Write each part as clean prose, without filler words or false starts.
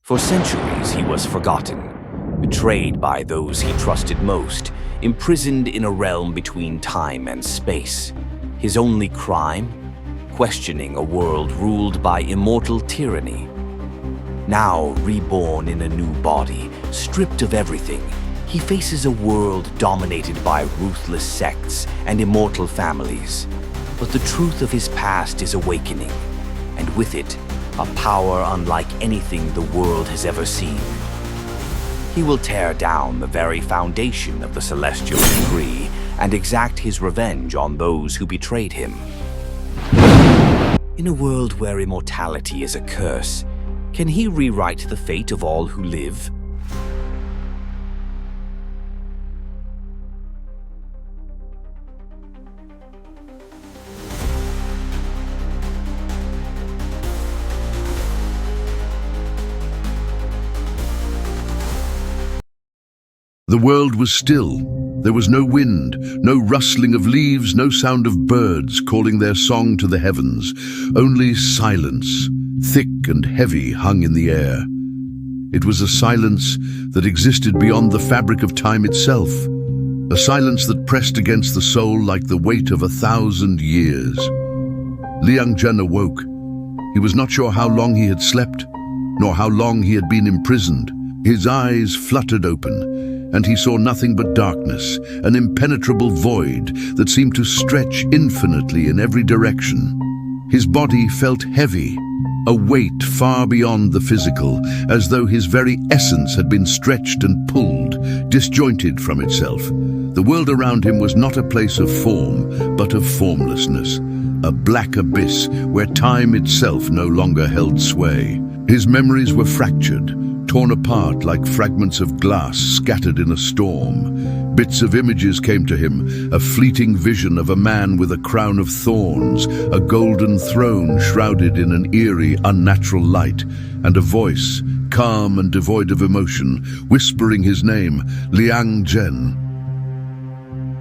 For centuries he was forgotten, betrayed by those he trusted most, imprisoned in a realm between time and space. His only crime? Questioning a world ruled by immortal tyranny. Now reborn in a new body, stripped of everything, he faces a world dominated by ruthless sects and immortal families. But the truth of his past is awakening, and with it, a power unlike anything the world has ever seen. He will tear down the very foundation of the celestial decree and exact his revenge on those who betrayed him. In a world where immortality is a curse, can he rewrite the fate of all who live? The world was still. There was no wind, no rustling of leaves, no sound of birds calling their song to the heavens. Only silence, thick and heavy, hung in the air. It was a silence that existed beyond the fabric of time itself, a silence that pressed against the soul like the weight of 1,000 years. Liang Zhen awoke. He was not sure how long he had slept, nor how long he had been imprisoned. His eyes fluttered open, and he saw nothing but darkness, an impenetrable void that seemed to stretch infinitely in every direction. His body felt heavy, a weight far beyond the physical, as though his very essence had been stretched and pulled, disjointed from itself. The world around him was not a place of form, but of formlessness, a black abyss where time itself no longer held sway. His memories were fractured, torn apart like fragments of glass scattered in a storm. Bits of images came to him, a fleeting vision of a man with a crown of thorns, a golden throne shrouded in an eerie, unnatural light, and a voice, calm and devoid of emotion, whispering his name, Liang Zhen.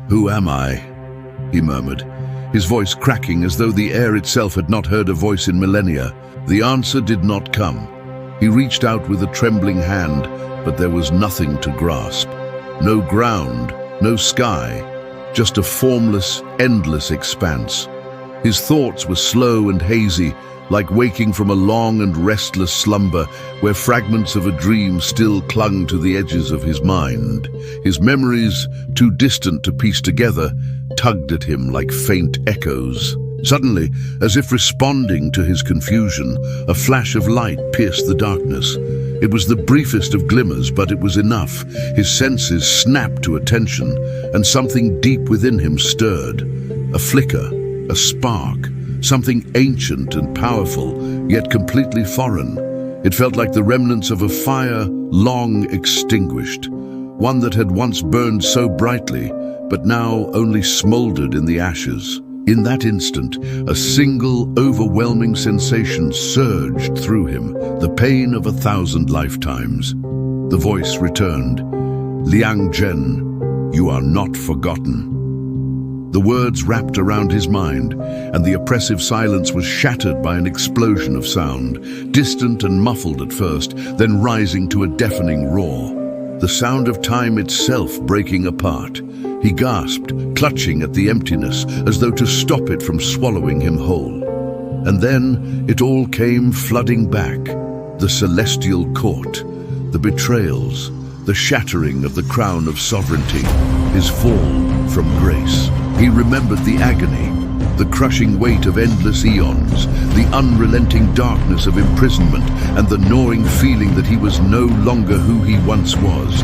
"Who am I?" he murmured, his voice cracking as though the air itself had not heard a voice in millennia. The answer did not come. He reached out with a trembling hand, but there was nothing to grasp. No ground, no sky, just a formless, endless expanse. His thoughts were slow and hazy, like waking from a long and restless slumber where fragments of a dream still clung to the edges of his mind. His memories, too distant to piece together, tugged at him like faint echoes. Suddenly, as if responding to his confusion, a flash of light pierced the darkness. It was the briefest of glimmers, but it was enough. His senses snapped to attention, and something deep within him stirred. A flicker, a spark, something ancient and powerful, yet completely foreign. It felt like the remnants of a fire long extinguished, one that had once burned so brightly, but now only smoldered in the ashes. In that instant, a single, overwhelming sensation surged through him, the pain of 1,000 lifetimes. The voice returned, "Liang Zhen, you are not forgotten." The words wrapped around his mind, and the oppressive silence was shattered by an explosion of sound, distant and muffled at first, then rising to a deafening roar. The sound of time itself breaking apart. He gasped, clutching at the emptiness, as though to stop it from swallowing him whole. And then it all came flooding back. The celestial court, the betrayals, the shattering of the crown of sovereignty, his fall from grace. He remembered the agony, the crushing weight of endless eons, the unrelenting darkness of imprisonment, and the gnawing feeling that he was no longer who he once was.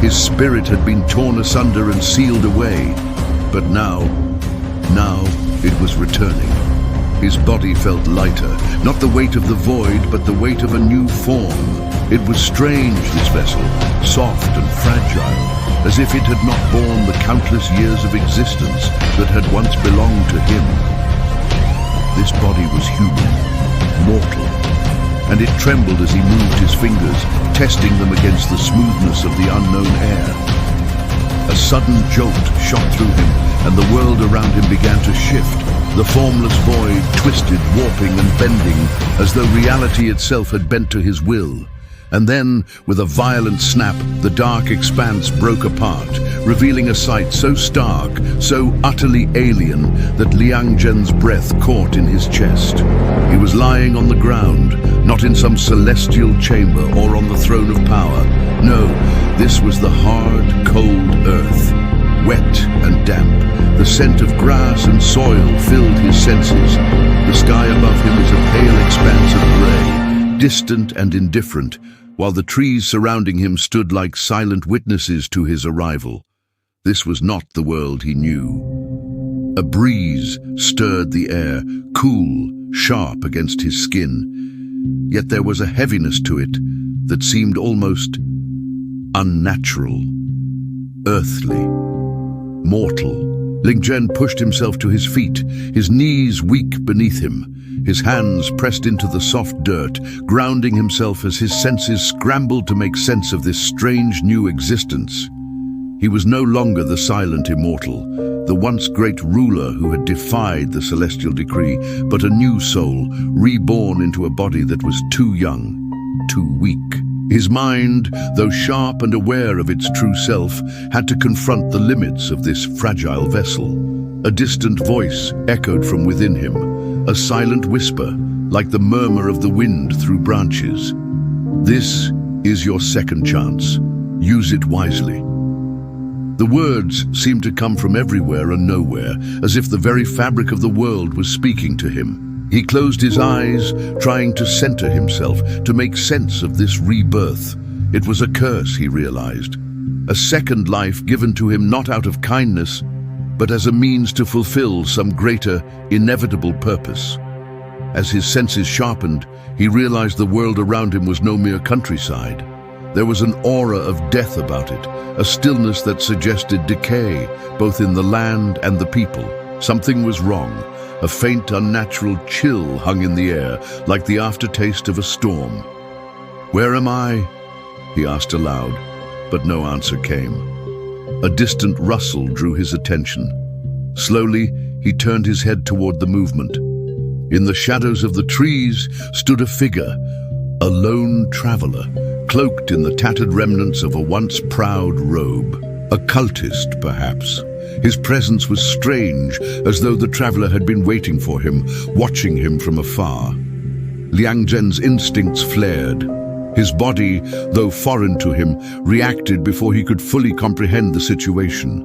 His spirit had been torn asunder and sealed away, but now it was returning. His body felt lighter, not the weight of the void, but the weight of a new form. It was strange, this vessel, soft and fragile, as if it had not borne the countless years of existence that had once belonged to him. This body was human, mortal, and it trembled as he moved his fingers, testing them against the smoothness of the unknown air. A sudden jolt shot through him, and the world around him began to shift. The formless void twisted, warping and bending, as though reality itself had bent to his will. And then, with a violent snap, the dark expanse broke apart, revealing a sight so stark, so utterly alien, that Liang Zhen's breath caught in his chest. He was lying on the ground, not in some celestial chamber or on the throne of power. No, this was the hard, cold earth. Wet and damp, the scent of grass and soil filled his senses. The sky above him was a pale expanse of grey, distant and indifferent, while the trees surrounding him stood like silent witnesses to his arrival. This was not the world he knew. A breeze stirred the air, cool, sharp against his skin. Yet there was a heaviness to it that seemed almost unnatural, earthly, mortal. Ling Zhen pushed himself to his feet, his knees weak beneath him, his hands pressed into the soft dirt, grounding himself as his senses scrambled to make sense of this strange new existence. He was no longer the Silent Immortal, the once great ruler who had defied the celestial decree, but a new soul, reborn into a body that was too young, too weak. His mind, though sharp and aware of its true self, had to confront the limits of this fragile vessel. A distant voice echoed from within him, a silent whisper, like the murmur of the wind through branches. This is your second chance. Use it wisely. The words seemed to come from everywhere and nowhere, as if the very fabric of the world was speaking to him. He closed his eyes, trying to center himself, to make sense of this rebirth. It was a curse, he realized. A second life given to him not out of kindness, but as a means to fulfill some greater, inevitable purpose. As his senses sharpened, he realized the world around him was no mere countryside. There was an aura of death about it, a stillness that suggested decay, both in the land and the people. Something was wrong. A faint, unnatural chill hung in the air, like the aftertaste of a storm. "Where am I?" he asked aloud, but no answer came. A distant rustle drew his attention. Slowly, he turned his head toward the movement. In the shadows of the trees stood a figure, a lone traveler, cloaked in the tattered remnants of a once proud robe. A cultist, perhaps. His presence was strange, as though the traveler had been waiting for him, watching him from afar. Liang Zhen's instincts flared. His body, though foreign to him, reacted before he could fully comprehend the situation.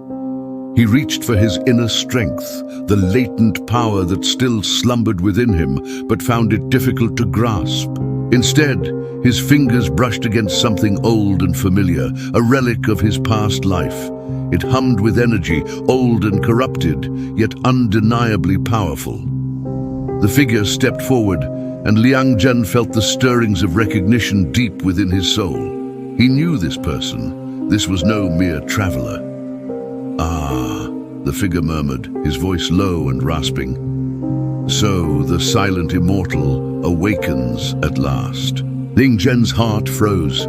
He reached for his inner strength, the latent power that still slumbered within him, but found it difficult to grasp. Instead, his fingers brushed against something old and familiar, a relic of his past life. It hummed with energy, old and corrupted, yet undeniably powerful. The figure stepped forward, and Liang Zhen felt the stirrings of recognition deep within his soul. He knew this person. This was no mere traveler. "Ah," the figure murmured, his voice low and rasping. "So the Silent Immortal awakens at last." Ling Zhen's heart froze.